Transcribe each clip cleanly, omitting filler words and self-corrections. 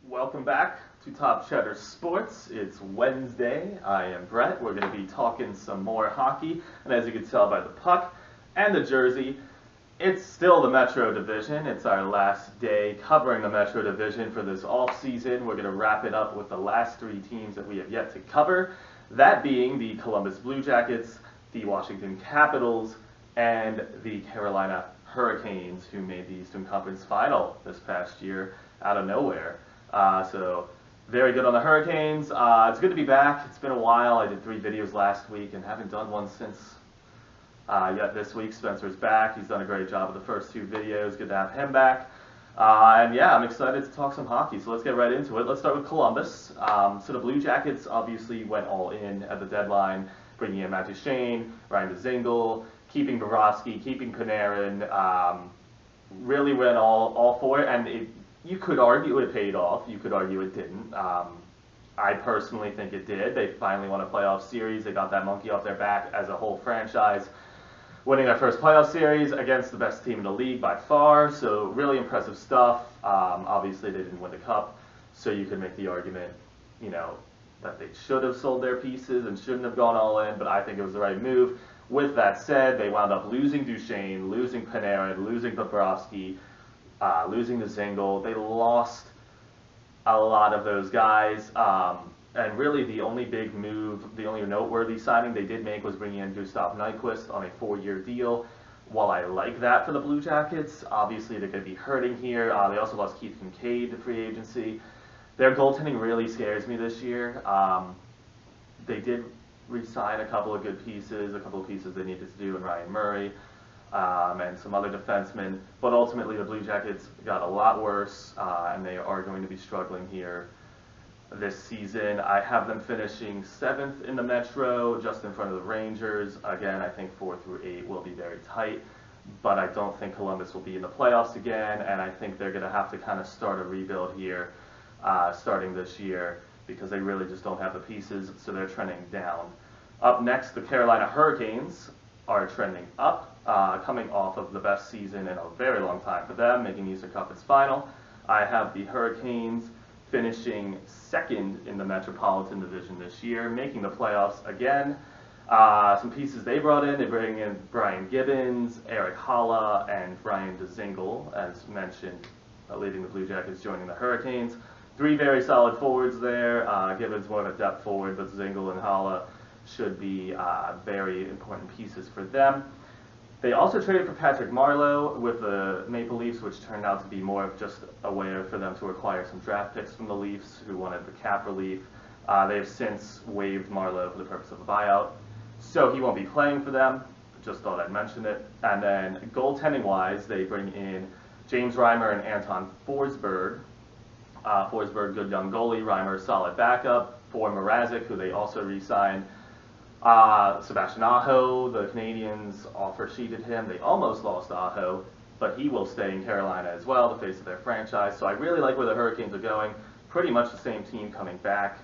Welcome back to Top Cheddar Sports. It's Wednesday. I am Brett. We're going to be talking some more hockey. And as you can tell by the puck and the jersey, it's still the Metro Division. It's our last day covering the Metro Division for this off-season. We're going to wrap it up with the last three teams that we have yet to cover. That being the Columbus Blue Jackets, the Washington Capitals, and the Carolina Hurricanes, who made the Eastern Conference Final this past year out of nowhere. So very good on the Hurricanes. It's good to be back. It's been a while. I did 3 videos last week and haven't done one since yet this week. Spencer's back. He's done a great job with the first 2 videos. Good to have him back. And yeah, I'm excited to talk some hockey. So let's get right into it. Let's start with Columbus. So the Blue Jackets obviously went all in at the deadline, bringing in Matt Duchene, Ryan Dzingel, keeping Bobrovsky, keeping Panarin. Really went all for it, and you could argue it paid off. You could argue it didn't. I personally think it did. They finally won a playoff series. They got that monkey off their back as a whole franchise, winning their first playoff series against the best team in the league by far. So really impressive stuff. Obviously, they didn't win the cup, so you could make the argument, that they should have sold their pieces and shouldn't have gone all in. But I think it was the right move. With that said, they wound up losing Duchene, losing Panarin, losing Bobrovsky, losing Dzingel. They lost a lot of those guys. And really the only big move, the only noteworthy signing they did make was bringing in Gustav Nyquist on a 4-year deal. While I like that for the Blue Jackets, obviously they're going to be hurting here. They also lost Keith Kincaid to free agency. Their goaltending really scares me this year. They did re-sign a couple of good pieces, a couple of pieces they needed to do in Ryan Murray. And some other defensemen, but ultimately the Blue Jackets got a lot worse, and they are going to be struggling here this season. I have them finishing 7th in the Metro, just in front of the Rangers. Again, I think 4 through 8 will be very tight, but I don't think Columbus will be in the playoffs again, and I think they're going to have to kind of start a rebuild here starting this year, because they really just don't have the pieces, so they're trending down. Up next, the Carolina Hurricanes are trending up, coming off of the best season in a very long time for them, making the Eastern Conference Final. I have the Hurricanes finishing 2nd in the Metropolitan Division this year, making the playoffs again. Some pieces they brought in, they bring in Brian Gibbons, Eric Holla, and Ryan Dzingel, as mentioned, leading the Blue Jackets, joining the Hurricanes. 3 very solid forwards there. Gibbons more of a depth forward, but Dzingel and Holla should be very important pieces for them. They also traded for Patrick Marleau with the Maple Leafs, which turned out to be more of just a way for them to acquire some draft picks from the Leafs, who wanted the cap relief. They have since waived Marleau for the purpose of a buyout, so he won't be playing for them. Just thought I'd mention it. And then goaltending-wise, they bring in James Reimer and Anton Forsberg. Forsberg, good young goalie. Reimer, solid backup. For Mrazek, who they also re-signed. Sebastian Aho, the Canadians offer sheeted him. They almost lost Aho, but he will stay in Carolina as well, the face of their franchise. So I really like where the Hurricanes are going. Pretty much the same team coming back,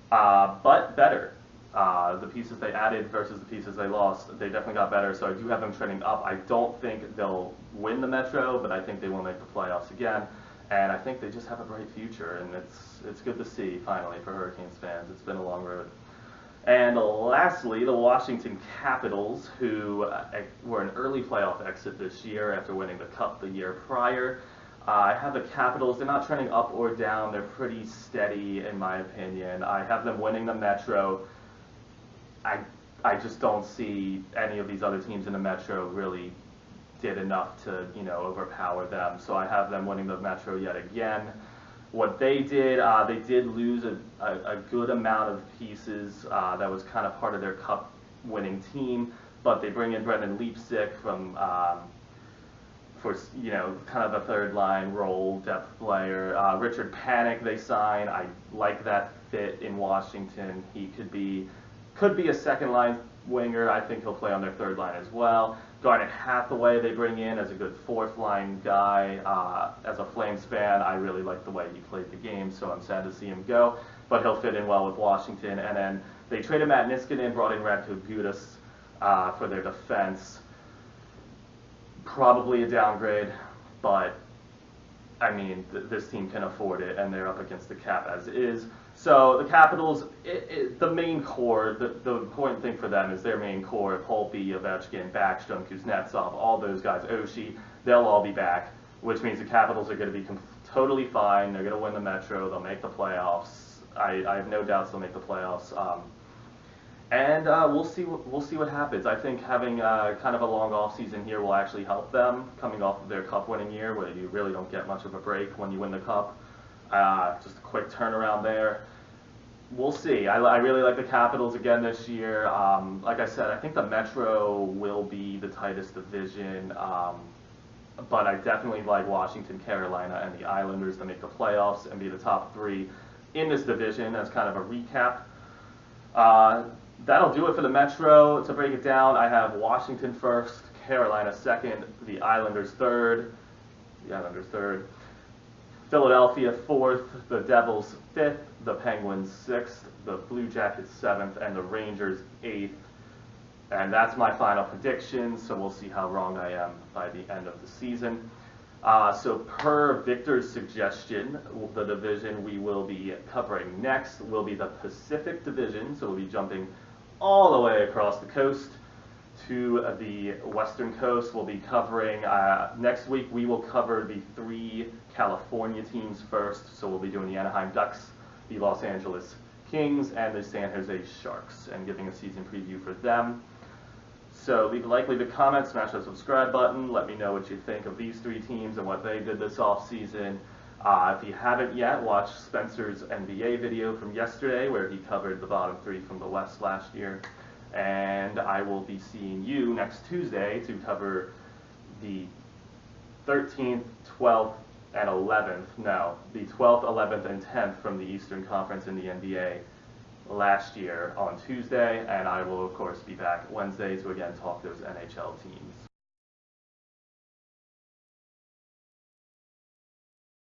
but better. The pieces they added versus the pieces they lost, they definitely got better. So I do have them trending up. I don't think they'll win the Metro, but I think they will make the playoffs again. And I think they just have a bright future, and it's good to see, finally, for Hurricanes fans. It's been a long road. And lastly, the Washington Capitals, who were an early playoff exit this year after winning the Cup the year prior. I have the Capitals. They're not trending up or down. They're pretty steady, in my opinion. I have them winning the Metro. I just don't see any of these other teams in the Metro really did enough to, overpower them. So I have them winning the Metro yet again. What they did lose a good amount of pieces that was kind of part of their cup-winning team, but they bring in Brendan Leipsic from for kind of a third-line role, depth player. Richard Panik they sign. I like that fit in Washington. He could be a second-line winger. I think he'll play on their third line as well. Garnet Hathaway they bring in as a good 4th-line guy. As a Flames fan, I really like the way he played the game, so I'm sad to see him go. But he'll fit in well with Washington. And then they traded Matt Niskanen, brought in Radko Gudas for their defense. Probably a downgrade, but I mean, this team can afford it, and they're up against the cap as is. So the Capitals, the main core, the important thing for them is their main core: Holtby, Ovechkin, Backstrom, Kuznetsov, all those guys, Oshie, they'll all be back, which means the Capitals are going to be totally fine. They're going to win the Metro. They'll make the playoffs. I have no doubts they'll make the playoffs. And we'll see what happens. I think having kind of a long off season here will actually help them, coming off of their cup winning year, where you really don't get much of a break when you win the cup. Just a quick turnaround there. We'll see. I really like the Capitals again this year. Like I said, I think the Metro will be the tightest division, but I definitely like Washington, Carolina, and the Islanders to make the playoffs and be the top three in this division. As kind of a recap. That'll do it for the Metro. To break it down, I have Washington first, Carolina second, the Islanders third, Philadelphia fourth, the Devils fifth, the Penguins sixth, the Blue Jackets seventh, and the Rangers eighth. And that's my final prediction, so we'll see how wrong I am by the end of the season. So per Victor's suggestion, the division we will be covering next will be the Pacific Division. So we'll be jumping all the way across the coast to the western coast. We'll be covering, next week we will cover the three California teams first. So we'll be doing the Anaheim Ducks, the Los Angeles Kings, and the San Jose Sharks, and giving a season preview for them. So leave a comment, smash that subscribe button, let me know what you think of these three teams and what they did this offseason. If you haven't yet, watch Spencer's NBA video from yesterday where he covered the bottom three from the West last year. And I will be seeing you next Tuesday to cover the 13th, 12th, and 11th. No, the 12th, 11th, and 10th from the Eastern Conference in the NBA last year on Tuesday, and I will of course be back Wednesday to again talk those NHL teams.